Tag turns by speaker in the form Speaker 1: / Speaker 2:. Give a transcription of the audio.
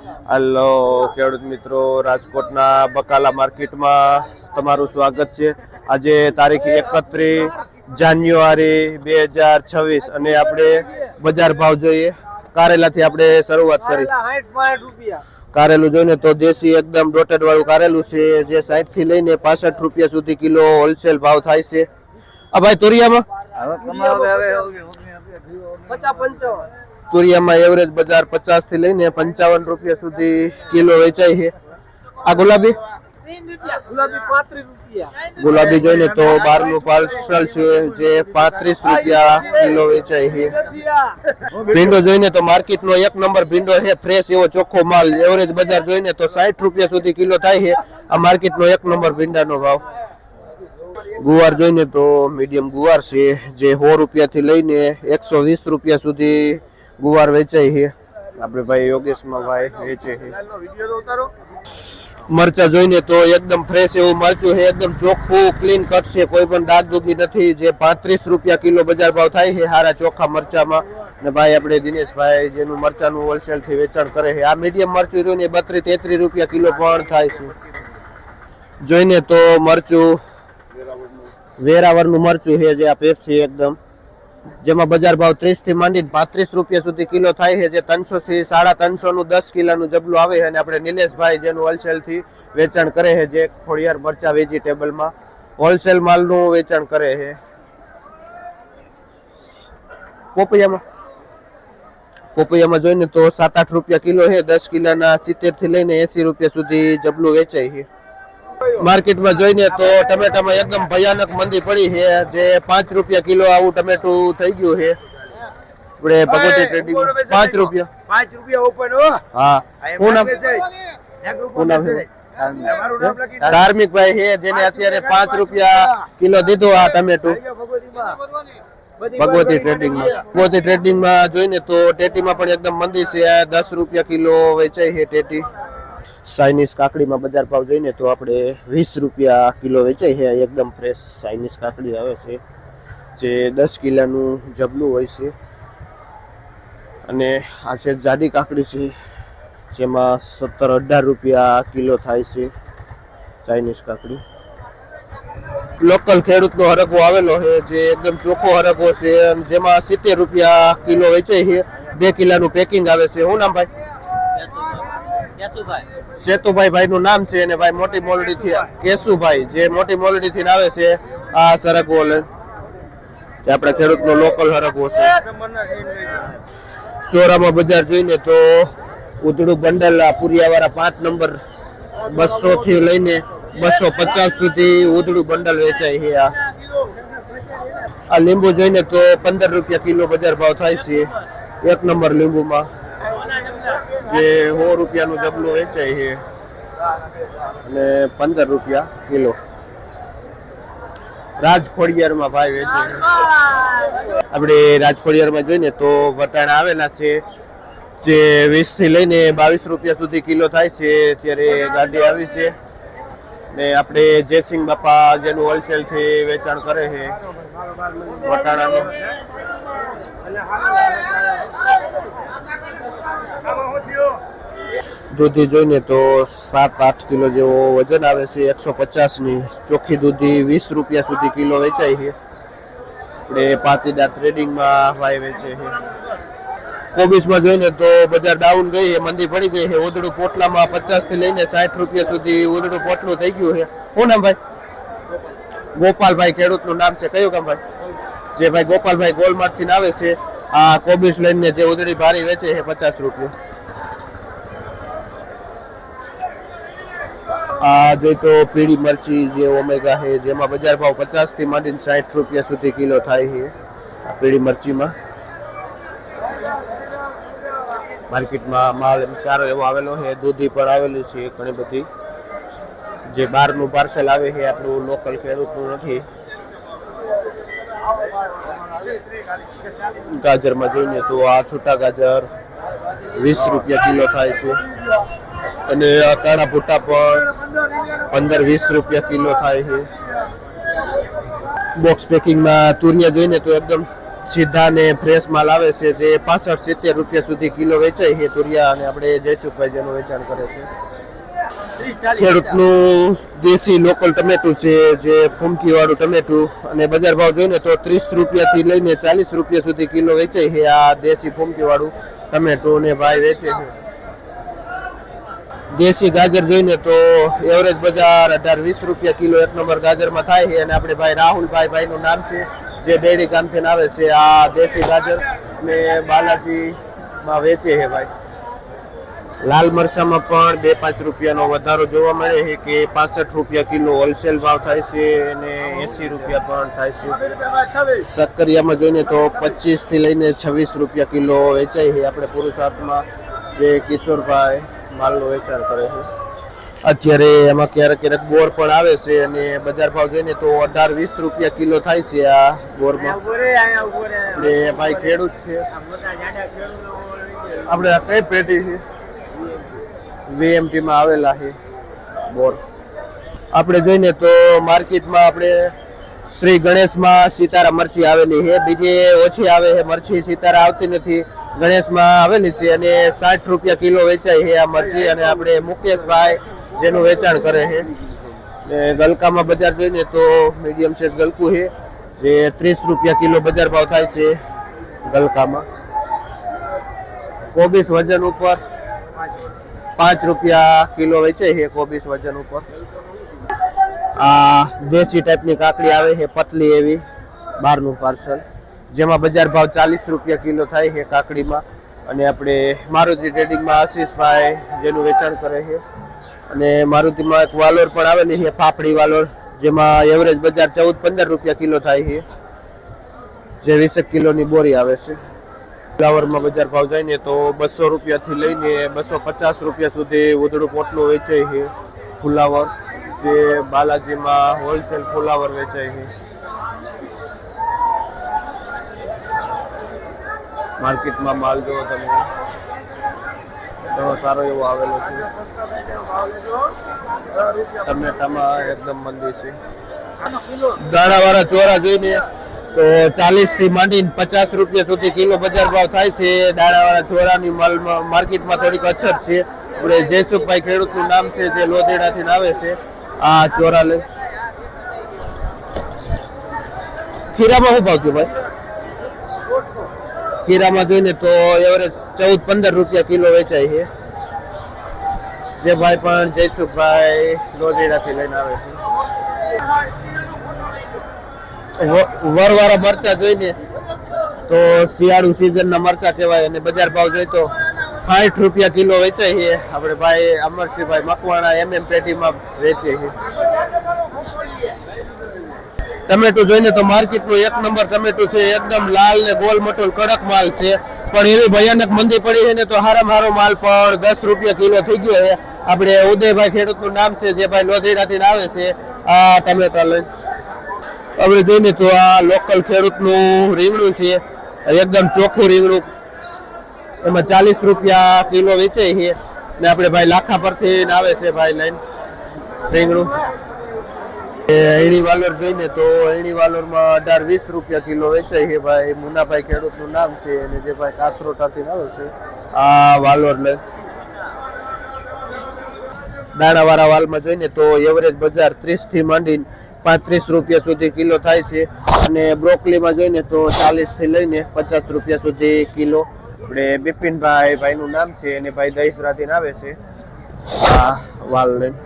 Speaker 1: હાલો ખેડૂત મિત્રો, રાજકોટના બકાલા માર્કેટમાં તમારું સ્વાગત છે. આજે તારીખ 31 જાન્યુઆરી 2026 અને આપણે બજાર ભાવ જોઈએ. કારેલાથી આપણે શરૂઆત કરી. કારેલું જોઈને તો દેશી એકદમ ડોટેડ વાળું કારેલું છે, જે 60 થી લઈને 65 રૂપિયા સુધી કિલો હોલસેલ ભાવ થાય છે. આ ભાઈ તુરિયામાં તુરિયામાં એવરેજ બજાર 50 થી લઈને 55 રૂપિયા સુધી કિલો વેચાય છે. આ ગુલાબી ગુલાબી જોઈને તો 12 નું પાર્સલ છે, જે 35 રૂપિયા કિલો વેચાય છે. ભીંડો જોઈને તો માર્કેટ નો 1 નંબર ભીંડો છે, ફ્રેશ એવો ચોખ્ખો માલ. એવરેજ બજાર જોઈને તો 60 રૂપિયા સુધી કિલો થાય છે. આ માર્કેટ નો 1 નંબર ભીંડાનો ભાવ. ગુવાર જોઈને તો મીડિયમ ગુવાર છે, જે 100 રૂપિયા થી લઈને 120 રૂપિયા સુધી ગુવાર વેચાય છે. આપણે ભાઈ યોગેશમાં ભાઈ વેચે છે. મરચા જોઈને તો એકદમ ફ્રેશ એવું મરચું છે, એકદમ ચોખ્ખું ક્લીન કટ છે, કોઈ પણ દાગ દુગી નથી. જે 35 રૂપિયા કિલો બજાર ભાવ થાય છે હારા ચોખ્ખા મરચામાં. ને ભાઈ આપણે દિનેશભાઈ જેનું મરચાનું હોલસેલ થી વેચાણ કરે છે. આ મીડિયમ મરચું જોઈને 32-33 રૂપિયા કિલો પણ થાય છે. જોઈને તો મરચું વેરાવરનું મરચું છે, જે આ પેપ્સી એકદમ, જેમાં બજાર ભાવ 30 થી માંડીને 35 રૂપિયા સુધી કિલો થાય છે. જે 300 થી 350 નું 10 કિલોનું જબલું આવે છે. અને આપણે નિલેશભાઈ જેનું હોલસેલ થી વેચાણ કરે છે, જે ખોડિયાર મરચા વેજીટેબલમાં હોલસેલ માલનું વેચાણ કરે છે. પોપૈયામાં જોઈને તો 7-8 રૂપિયા કિલો છે, 10 કિલોના 70 થી લઈને 80 રૂપિયા સુધી જબલું વેચાય છે. માર્કેટમાં જોઈને તો ટમેટામાં એકદમ ભયાનક મંદી પડી છે, જે 5 રૂપિયા કિલો આવું ટમેટું થઈ ગયું છે. આપણે ભગવતી ટ્રેડિંગ 5 રૂપિયા. હા, શું નામ છે? ધાર્મિક ભાઈ છે, જેને અત્યારે 5 રૂપિયા કિલો દીધું આ ટમેટું. ભગવતી ટ્રેડિંગમાં જોઈને તો ટેટીમાં પણ એકદમ મંદી છે. 10 રૂપિયા કિલો વેચાય છે ટેટી. ચાઇનીઝ કાકડીમાં બજાર ભાવ જોઈને તો આપણે 20 રૂપિયા કિલો વેચાય છે. એકદમ ફ્રેશ ચાઇનીઝ કાકડી આવે છે, જે 10 કિલોનું જબલું હોય છે. અને આ છે જાડી કાકડી છે, જેમાં 17-18 રૂપિયા કિલો થાય છે ચાઇનીઝ કાકડી. લોકલ ખેડૂતનો હરગવો આવેલો છે, જે એકદમ ચોખ્ખો હરગવો છે, જેમાં 70 રૂપિયા કિલો વેચાય છે. 2 કિલોનું પેકિંગ આવે છે. શું નામ ભાઈ? સેતુભાઈ ભાઈ નું નામ છે. અને ભાઈ મોટી મોલડી થી કેશુભાઈ, જે મોટી મોલડી થી આવે છે. આ સરગવો લઈને આપણા ખેડૂત નો લોકલ હરગવો છે. સોરામાં બજાર જોઈને તો ઉધડું બંડલ પુરિયાવાળા 5 નંબર 200 થી લઈને 250 સુધી ઉધડું બંડલ વેચાય છે. આ લીંબુ જોઈને તો 15 રૂપિયા કિલો બજાર ભાવ થાય છે. 1 નંબર લીંબુમાં, જે 100 રૂપિયાનું જબલું વેચાય છે અને 15 રૂપિયા કિલો. રાજખોડિયારમાં ભાઈ વેચે છે. આપણે રાજખોડિયારમાં જોઈને તો વટાણા આવેલા છે, જે 20 થી લઈને 22 રૂપિયા સુધી કિલો થાય છે. ત્યારે ગાડી આવી છે. ને આપણે જયસિંહ બાપા જેનું હોલસેલ થી વેચાણ કરે છે વટાણાનું. દૂધી જોઈને તો 7-8 કિલો જેવો વજન આવે છે. 150 ની ચોખ્ખી દૂધી 20 રૂપિયા સુધી કિલો વેચાય છે. આપણે પાટીદાર ટ્રેડિંગમાં ભાઈ વેચે છે. કોબીસમાં જોઈને તો બજાર ડાઉન ગઈ છે, મંદી પડી ગઈ છે. ઉધડું પોટલામાં 50 થી લઈને 60 રૂપિયા સુધી ઉધડું પોટલું થઈ ગયું છે. શું નામ ભાઈ? ગોપાલભાઈ ખેડૂતનું નામ છે. કયું કામ ભાઈ? જે ભાઈ ગોપાલભાઈ ગોલમાર્ટ થી આવે છે. આ કોબીસ લઈને જે ઉધડી ભારી વેચે છે 50 રૂપિયા. આ જોઈ તો પીળી મરચી જે ઓમેગા છે, જેમાં બજાર ભાવ 50 થી માંડીને 60 રૂપિયા સુધી કિલો થાય છે. આ પીળી મરચીમાં માર્કેટમાં માલ સારો એવો આવેલો છે. દૂધી પણ આવેલી છે ઘણી બધી, જે બહારનું પાર્સલ આવે છે, આપણું લોકલ ખેડૂતનું નથી. ગાજરમાં જોઈને તો આ છૂટા ગાજર 20 રૂપિયા કિલો થાય છે. અને આ કાળા ભૂટ્ટા પણ 15-20 રૂપિયા કિલો થાય છે. બોક્સ પેકિંગમાં તુરિયા જોઈને તો એકદમ સીધા ને ફ્રેશ માલ આવે છે જે 65-70 રૂપિયા સુધી કિલો વેચાય છે તુરિયા, અને આપણે જયસુખભાઈ જેનું વેચાણ કરે છે. ખેડૂતનું દેશી લોકલ ટમેટું છે જે ફૂમકી વાળું ટમેટું, અને બજાર ભાવ જોઈને તો 30 રૂપિયાથી લઈને 40 રૂપિયા સુધી કિલો વેચાય છે આ દેશી ફૂમકી વાળું ટમેટું, ને ભાઈ વેચે છે. દેશી ગાજર જોઈને તો એવરેજ બજાર 18-20 રૂપિયા કિલો એક નંબર ગાજરમાં થાય છે, અને આપણે ભાઈ રાહુલભાઈ ભાઈનું નામ છે જે ડેરી ગામથી આવે છે આ દેશી ગાજર ને બાલાજીમાં વેચે છે ભાઈ. લાલ મરચામાં પણ 2-5 રૂપિયાનો વધારો જોવા મળે છે કે 65 રૂપિયા કિલો હોલસેલ ભાવ થાય છે અને 80 રૂપિયા પણ થાય છે. શક્કરિયામાં જોઈને તો 25 થી લઈને 26 રૂપિયા કિલો વેચાય છે. આપણે પુરુષાર્થમાં જે કિશોરભાઈ માલનું વેચાણ કરે છે. અત્યારે એમાં ક્યારેક ક્યારેક બોર પણ આવે છે, અને બજાર ભાવ જોઈને તો 18-20 રૂપિયા કિલો થાય છે આ બોરમાં. ને ભાઈ ખેડૂત છે. આપણે આ કઈ પેટી છે? VMT માં આવેલા છે બોર. આપણે જોઈને તો માર્કેટમાં આપણે શ્રી ગણેશમાં સિતારા મરચી આવેલી છે, બીજે ઓછી આવે છે મરચી, સિતારા આવતી નથી. ગણેશમાં આવેલી છે અને 60 રૂપિયા કિલો વેચાય છે આ મરચી, અને આપણે મુકેશભાઈ જેનું વેચાણ કરે છે. ને ગલકામાં બજાર જોઈને તો મીડિયમ સાઇઝ ગલકું છે જે 30 રૂપિયા કિલો બજાર ભાવ થાય છે ગલકામાં. કોબીસ વજન ઉપર 5 રૂપિયા કિલો વેચાય છે કોબીસ વજન ઉપર. આ દેશી ટાઈપની કાકડી આવે છે પતલી એવી, બહારનું પાર્સલ, જેમાં બજાર ભાવ 40 રૂપિયા કિલો થાય છે કાકડીમાં. અને આપણે મારુતિ ટ્રેડિંગમાં આશીષભાઈ જેનું વેચાણ કરે છે. અને મારુતિમાં એક વાલોર પણ આવેલી છે ફાફડી વાલોર, જેમાં એવરેજ બજાર 14-15 રૂપિયા કિલો થાય છે, જે 20 કિલોની બોરી આવે છે. ફ્લાવરમાં બજાર ભાવ જઈને તો 200 રૂપિયાથી લઈને 250 રૂપિયા સુધી ઉધડું પોટલું વેચાય છે ફુલાવર, જે બાલાજીમાં હોલસેલ ફુલાવર વેચાય છે. માર્કેટમાં માલ જોવો તમે ઘણો સારો એવો આવેલો છે. ટમેટામાં એકદમ મંદી છે. દાણાવાળા ચોરા જોઈને તો 40 થી માંડીને 50 રૂપિયા સુધી કિલો બજાર ભાવ થાય છે. દાણાવાળા ચોરાની માલમાં માર્કેટમાં થોડીક અછત છે. આપણે જયસુખભાઈ ખેડૂતનું નામ છે જે લોધેડાથી આવે છે આ ચોરા લઈ. ખીરામાં શું ભાવ થયો ભાઈ? ખીરામાં જોઈને તો એવરેજ 14-15 રૂપિયા કિલો વેચાય છે, જે ભાઈ પણ જયસુખભાઈ લોધેડાથી લઈને આવે છે. વરવાળા મરચા જોઈને તો શિયાળુ સિઝનના મરચા કહેવાય, અને બજાર ભાવ જોઈએ તો 60 રૂપિયા કિલો વેચાય છે. આપણે ભાઈ અમરસિંહભાઈ મકવાણા MM પેટીમાં વેચે છે. ટમેટું જોઈને તો માર્કેટનું એક નંબર ટમેટું છે, એકદમ લાલ ને ગોલ મટોલ કડક માલ છે. પણ એવી ભયાનક મંદી પડી છે ને તો હારામાં હારો માલ પણ 10 રૂપિયા કિલો થઈ ગયો છે. આપણે ઉદયભાઈ ખેડૂતનું નામ છે જે ભાઈ લોધેડાથી આવે છે આ ટમેટા લઈને. આપણે જોઈને તો આ લોકલ ખેડૂતનું રીંગણું છે, એકદમ ચોખ્ખું રીંગણું, એમાં 40 રૂપિયા કિલો વેચાય છે. ને આપણે ભાઈ લાખા પરથી આવે છે ભાઈ લઈને રીંગણું. એણી વાલોર જોઈને તો એણી વાલોરમાં 18-20 રૂપિયા કિલો વેચાય છે ભાઈ. મુનાભાઈ ખેડૂતનું નામ છે, અને જે ભાઈ કાથરોટાથી આવે છે આ વાલોર લઈ. દાણાવાળા વાલમાં જોઈને તો એવરેજ બજાર 30 થી માંડીને 35 રૂપિયા સુધી કિલો થાય છે. અને બ્રોકલીમાં જોઈને તો 40 થી લઈને 50 રૂપિયા સુધી કિલો. આપણે બિપિનભાઈ ભાઈનું નામ છે, અને ભાઈ દહીસરાથી આવે છે આ વાલ લઈને.